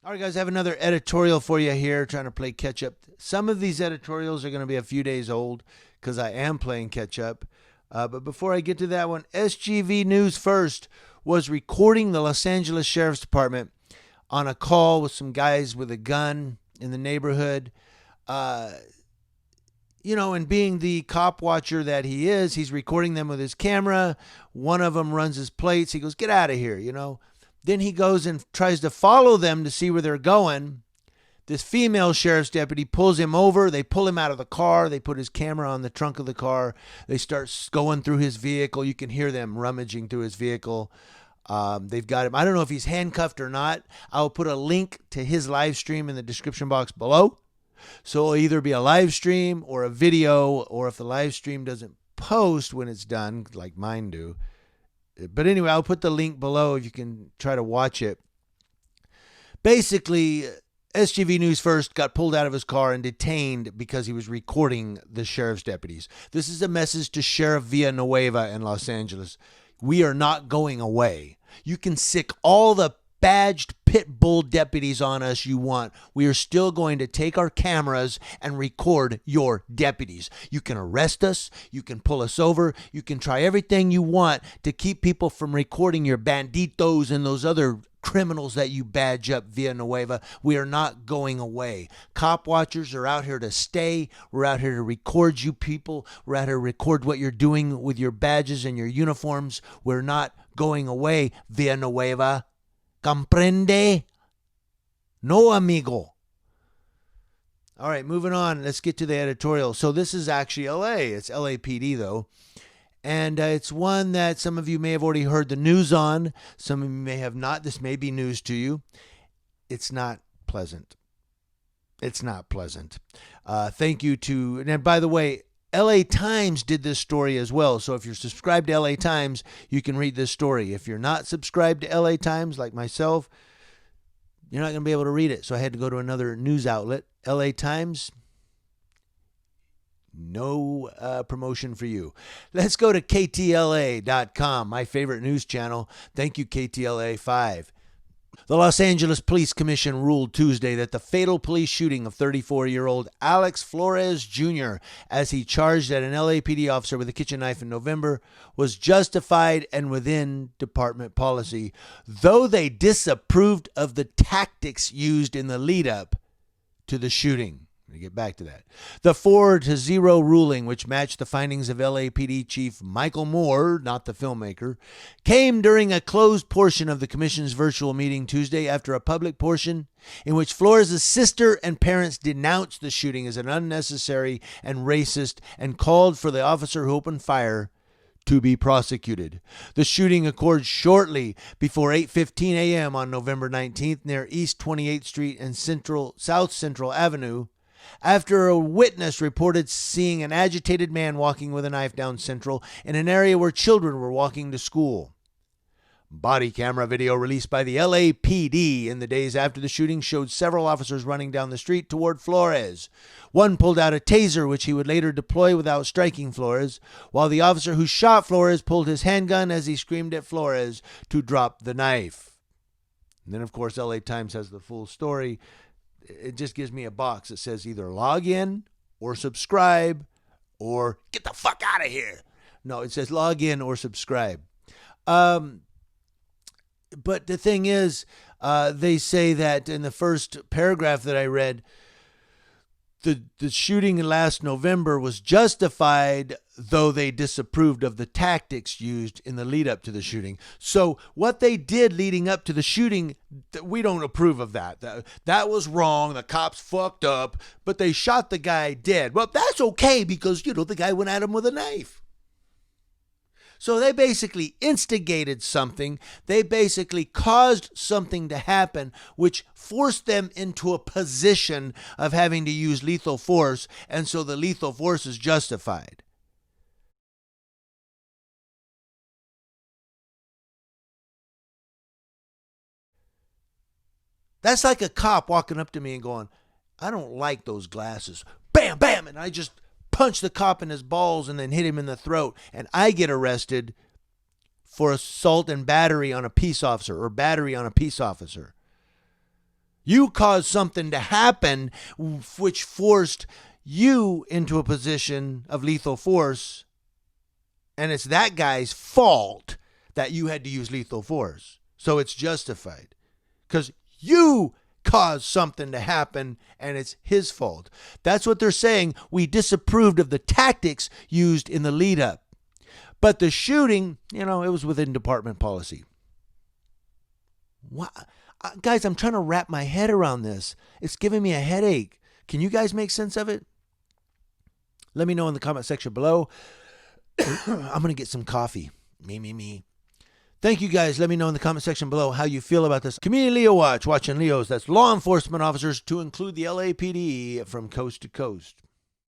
All right, guys, I have another editorial for you here, trying to play catch up. Some of these editorials are going to be a few days old because I am playing catch up. But before I get to that one, SGV News First was recording the Los Angeles Sheriff's Department on a call with some guys with a gun in the neighborhood. And being the cop watcher that he is, he's recording them with his camera. One of them runs his plates. He goes, "Get out of here," Then he goes and tries to follow them to see where they're going. This female sheriff's deputy pulls him over. They pull him out of the car. They put his camera on the trunk of the car. They start going through his vehicle. You can hear them rummaging through his vehicle. They've got him. I don't know if he's handcuffed or not. I'll put a link to his live stream in the description box below. So it'll either be a live stream or a video, or if the live stream doesn't post when it's done, like mine do. But anyway, I'll put the link below if you can try to watch it. Basically, SGV News First got pulled out of his car and detained because he was recording the sheriff's deputies. This is a message to Sheriff Villanueva in Los Angeles. We are not going away. You can sick all the badged pit bull deputies on us you want. We are still going to take our cameras and record your deputies. You can arrest us. You can pull us over. You can try everything you want to keep people from recording your banditos and those other criminals that you badge up, Villanueva. We are not going away. Cop watchers are out here to stay. We're out here to record you people. We're out here to record what you're doing with your badges and your uniforms. We're not going away, Villanueva. Comprende? No, amigo. All right, moving on. Let's get to the editorial. So this is actually LA. It's LAPD, though. And it's one that some of you may have already heard the news on. Some of you may have not. This may be news to you. It's not pleasant. It's not pleasant. Thank you to... And by the way, LA Times did this story as well. So if you're subscribed to LA Times, you can read this story. If you're not subscribed to LA Times, like myself, you're not going to be able to read it. So I had to go to another news outlet. LA Times, no promotion for you. Let's go to KTLA.com, my favorite news channel. Thank you, KTLA 5. The Los Angeles Police Commission ruled Tuesday that the fatal police shooting of 34-year-old Alex Flores Jr., as he charged at an LAPD officer with a kitchen knife in November, was justified and within department policy, though they disapproved of the tactics used in the lead-up to the shooting. We'll get back to that. The 4-0 ruling, which matched the findings of LAPD Chief Michael Moore, not the filmmaker, came during a closed portion of the commission's virtual meeting Tuesday after a public portion in which Flores' sister and parents denounced the shooting as an unnecessary and racist and called for the officer who opened fire to be prosecuted. The shooting occurred shortly before 8:15 a.m. on November 19th near East 28th Street and South Central Avenue, after a witness reported seeing an agitated man walking with a knife down Central in an area where children were walking to school. Body camera video released by the LAPD in the days after the shooting showed several officers running down the street toward Flores. One pulled out a taser, which he would later deploy without striking Flores, while the officer who shot Flores pulled his handgun as he screamed at Flores to drop the knife. And then, of course, LA Times has the full story. It just gives me a box that says either log in or subscribe or get the fuck out of here. No, it says log in or subscribe. But the thing is, they say that in the first paragraph that I read, the shooting last November was justified, though they disapproved of the tactics used in the lead up to the shooting. So what they did leading up to the shooting, we don't approve of that. That was wrong. The cops fucked up, but they shot the guy dead. Well, that's okay because, the guy went at him with a knife. So they basically instigated something. They basically caused something to happen, which forced them into a position of having to use lethal force. And so the lethal force is justified. That's like a cop walking up to me and going, "I don't like those glasses." Bam, bam. And I just punch the cop in his balls and then hit him in the throat. And I get arrested for assault and battery on a peace officer or battery on a peace officer. You caused something to happen which forced you into a position of lethal force, and it's that guy's fault that you had to use lethal force. So it's justified because you caused something to happen and it's his fault. That's what they're saying. We disapproved of the tactics used in the lead up. But the shooting, it was within department policy. What? Guys, I'm trying to wrap my head around this. It's giving me a headache. Can you guys make sense of it? Let me know in the comment section below. I'm going to get some coffee. Me. Thank you guys. Let me know in the comment section below how you feel about this. Community Leo Watch, watching Leos. That's law enforcement officers to include the LAPD from coast to coast.